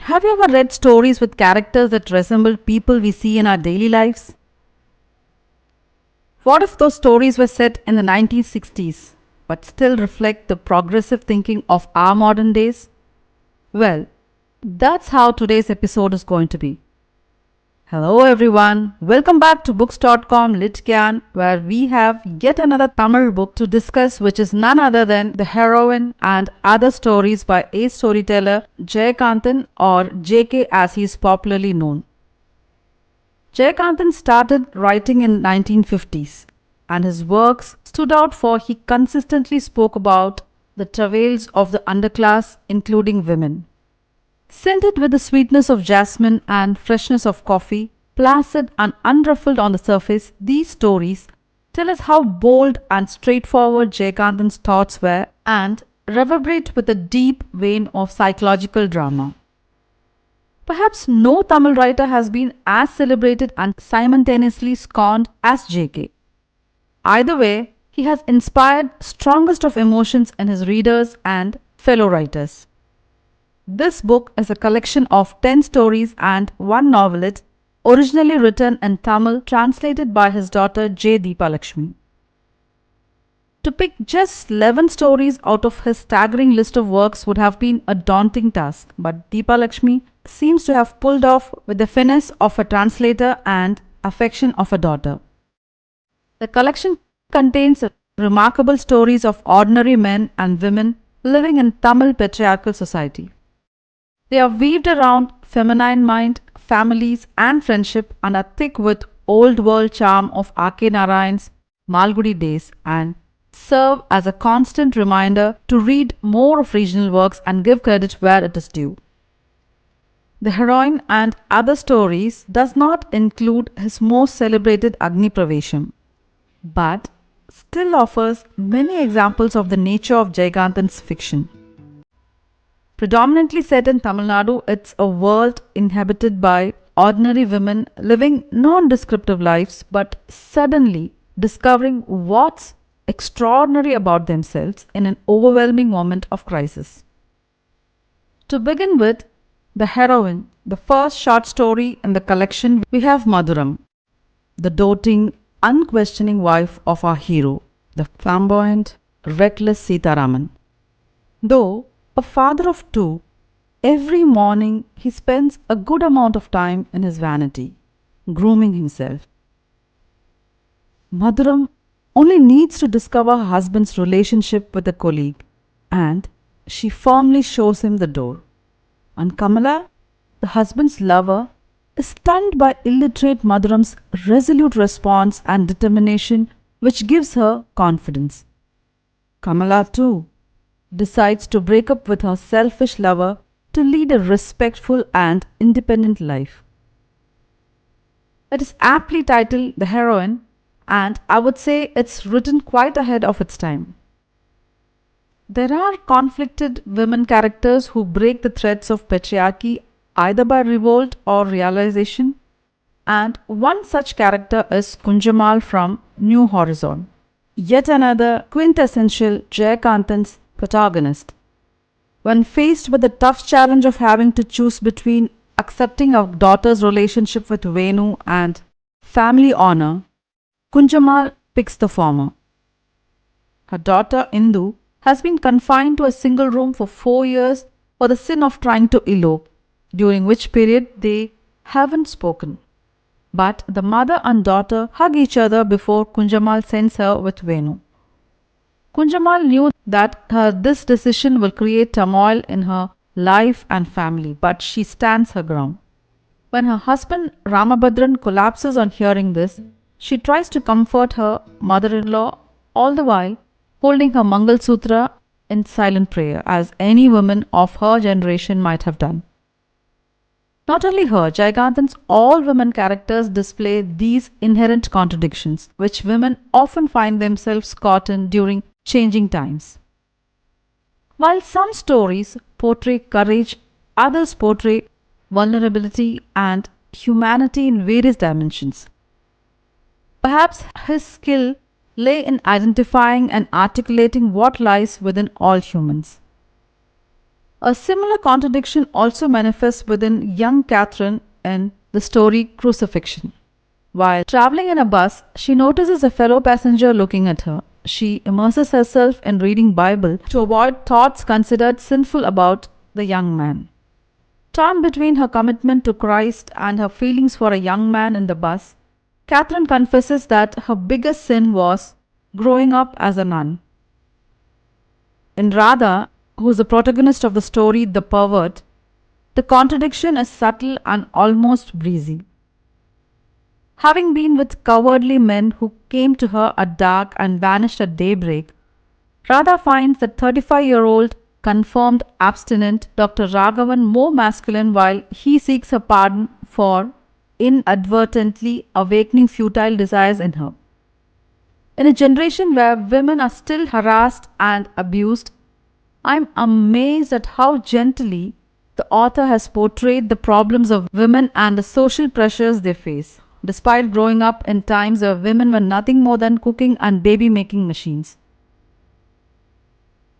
Have you ever read stories with characters that resemble people we see in our daily lives? What if those stories were set in the 1960s but still reflect the progressive thinking of our modern days? Well, that's how today's episode is going to be. Hello everyone, welcome back to Books.com Litgyan, where we have yet another Tamil book to discuss, which is none other than The Heroine and Other Stories by a storyteller Jayakanthan, or JK as he is popularly known. Jayakanthan started writing in 1950s, and his works stood out for he consistently spoke about the travails of the underclass, including women. Scented with the sweetness of jasmine and freshness of coffee, placid and unruffled on the surface, these stories tell us how bold and straightforward Jayakanthan's thoughts were and reverberate with a deep vein of psychological drama. Perhaps no Tamil writer has been as celebrated and simultaneously scorned as JK. Either way, he has inspired strongest of emotions in his readers and fellow writers. This book is a collection of 10 stories and one novelette, originally written in Tamil, translated by his daughter J. Deepalakshmi. To pick just 11 stories out of his staggering list of works would have been a daunting task, but Deepalakshmi seems to have pulled off with the finesse of a translator and affection of a daughter. The collection contains remarkable stories of ordinary men and women living in Tamil patriarchal society. They are weaved around feminine mind, families and friendship and are thick with old world charm of R.K. Narayan's Malgudi days and serve as a constant reminder to read more of regional works and give credit where it is due. The Heroine and Other Stories does not include his most celebrated Agni Pravesham, but still offers many examples of the nature of Jayakanthan's fiction. Predominantly set in Tamil Nadu, it's a world inhabited by ordinary women living non-descriptive lives but suddenly discovering what's extraordinary about themselves in an overwhelming moment of crisis. To begin with, The Heroine, the first short story in the collection, we have Madhuram, the doting, unquestioning wife of our hero, the flamboyant, reckless Sitaraman. Though a father of two, every morning he spends a good amount of time in his vanity, grooming himself. Madhuram only needs to discover her husband's relationship with a colleague, and she firmly shows him the door. And Kamala, the husband's lover, is stunned by illiterate Madhuram's resolute response and determination, which gives her confidence. Kamala, too, decides to break up with her selfish lover to lead a respectful and independent life. It is aptly titled The Heroine, and I would say it's written quite ahead of its time. There are conflicted women characters who break the threads of patriarchy either by revolt or realization, and one such character is Kunjamal from New Horizon, yet another quintessential Jayakanthan's protagonist. When faced with the tough challenge of having to choose between accepting a daughter's relationship with Venu and family honor, Kunjamal picks the former. Her daughter Indu has been confined to a single room for 4 years for the sin of trying to elope, during which period they haven't spoken. But the mother and daughter hug each other before Kunjamal sends her with Venu. Kunjamal knew that this decision will create turmoil in her life and family, but she stands her ground. When her husband Ramabhadran collapses on hearing this, she tries to comfort her mother-in-law, all the while holding her Mangal Sutra in silent prayer, as any woman of her generation might have done. Not only her, Jayakanthan's all women characters display these inherent contradictions, which women often find themselves caught in during changing times. While some stories portray courage, others portray vulnerability and humanity in various dimensions. Perhaps his skill lay in identifying and articulating what lies within all humans. A similar contradiction also manifests within young Catherine in the story Crucifixion. While traveling in a bus, she notices a fellow passenger looking at her. She immerses herself in reading Bible to avoid thoughts considered sinful about the young man. Torn between her commitment to Christ and her feelings for a young man in the bus, Catherine confesses that her biggest sin was growing up as a nun. In Radha, who is the protagonist of the story The Pervert, the contradiction is subtle and almost breezy. Having been with cowardly men who came to her at dark and vanished at daybreak, Radha finds the 35-year-old confirmed abstinent Dr. Raghavan more masculine while he seeks her pardon for inadvertently awakening futile desires in her. In a generation where women are still harassed and abused, I am amazed at how gently the author has portrayed the problems of women and the social pressures they face, despite growing up in times where women were nothing more than cooking and baby making machines.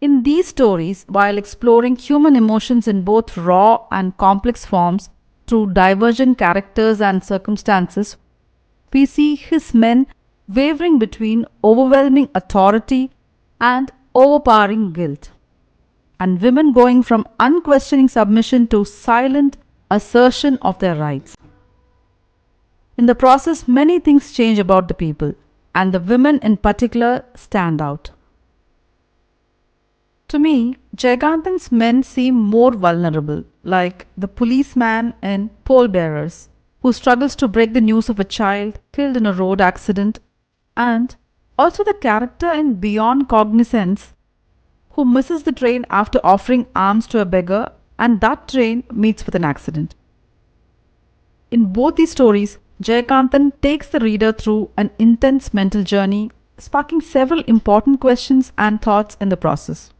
In these stories, while exploring human emotions in both raw and complex forms through divergent characters and circumstances, we see his men wavering between overwhelming authority and overpowering guilt, and women going from unquestioning submission to silent assertion of their rights. In the process, many things change about the people, and the women in particular stand out. To me, Jayakanthan's men seem more vulnerable, like the policeman in Pole Bearers, who struggles to break the news of a child killed in a road accident, and also the character in Beyond Cognizance, who misses the train after offering alms to a beggar, and that train meets with an accident. In both these stories, Jayakanthan takes the reader through an intense mental journey, sparking several important questions and thoughts in the process.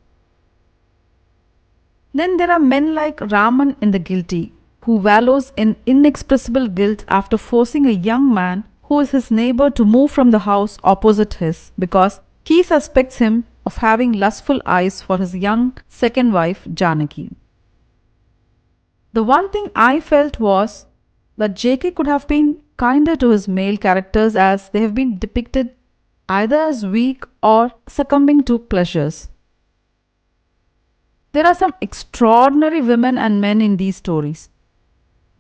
Then there are men like Raman in The Guilty, who wallows in inexpressible guilt after forcing a young man who is his neighbor to move from the house opposite his because he suspects him of having lustful eyes for his young second wife Janaki. The one thing I felt was that JK could have been kinder to his male characters as they have been depicted either as weak or succumbing to pleasures. There are some extraordinary women and men in these stories.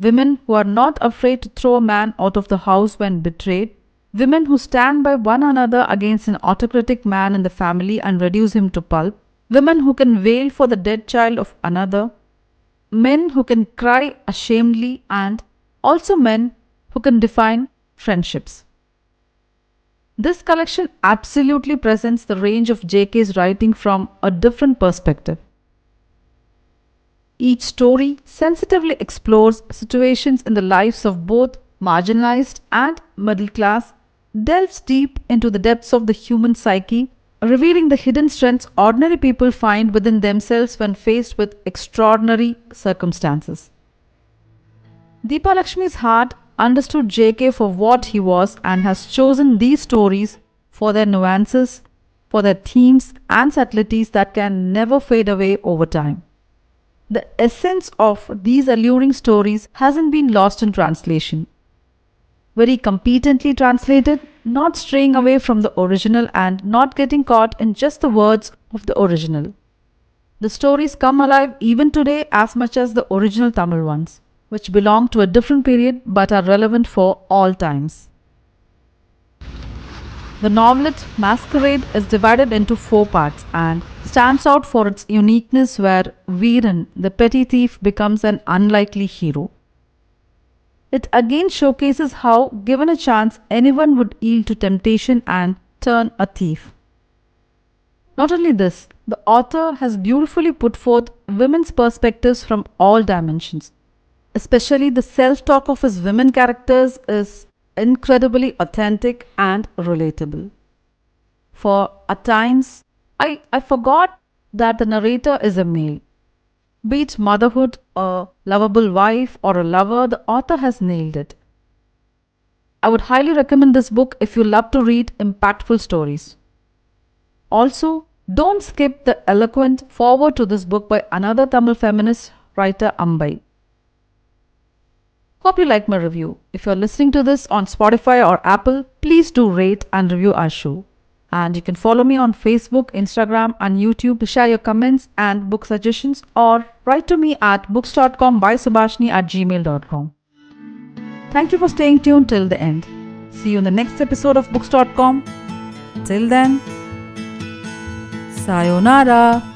Women who are not afraid to throw a man out of the house when betrayed, women who stand by one another against an autocratic man in the family and reduce him to pulp, women who can wail for the dead child of another, men who can cry ashamedly, and also men who can define friendships. This collection absolutely presents the range of JK's writing from a different perspective. Each story sensitively explores situations in the lives of both marginalized and middle class, delves deep into the depths of the human psyche, revealing the hidden strengths ordinary people find within themselves when faced with extraordinary circumstances. Deepalakshmi's heart understood JK for what he was and has chosen these stories for their nuances, for their themes and subtleties that can never fade away over time. The essence of these alluring stories hasn't been lost in translation. Very competently translated, not straying away from the original and not getting caught in just the words of the original. The stories come alive even today as much as the original Tamil ones, which belong to a different period but are relevant for all times. The novelet Masquerade is divided into 4 parts and stands out for its uniqueness where Veeran, the petty thief, becomes an unlikely hero. It again showcases how, given a chance, anyone would yield to temptation and turn a thief. Not only this, the author has beautifully put forth women's perspectives from all dimensions. Especially the self-talk of his women characters is incredibly authentic and relatable. For at times, I forgot that the narrator is a male. Be it motherhood, a lovable wife, or a lover, the author has nailed it. I would highly recommend this book if you love to read impactful stories. Also, Don't skip the eloquent foreword to this book by another Tamil feminist writer, Ambai. Hope you like my review. If you're listening to this on Spotify or Apple, please do rate and review our show. And you can follow me on Facebook, Instagram, and YouTube to share your comments and book suggestions, or write to me at books.com by Subhashini at gmail.com. Thank you for staying tuned till the end. See you in the next episode of Books.com. Till then, sayonara.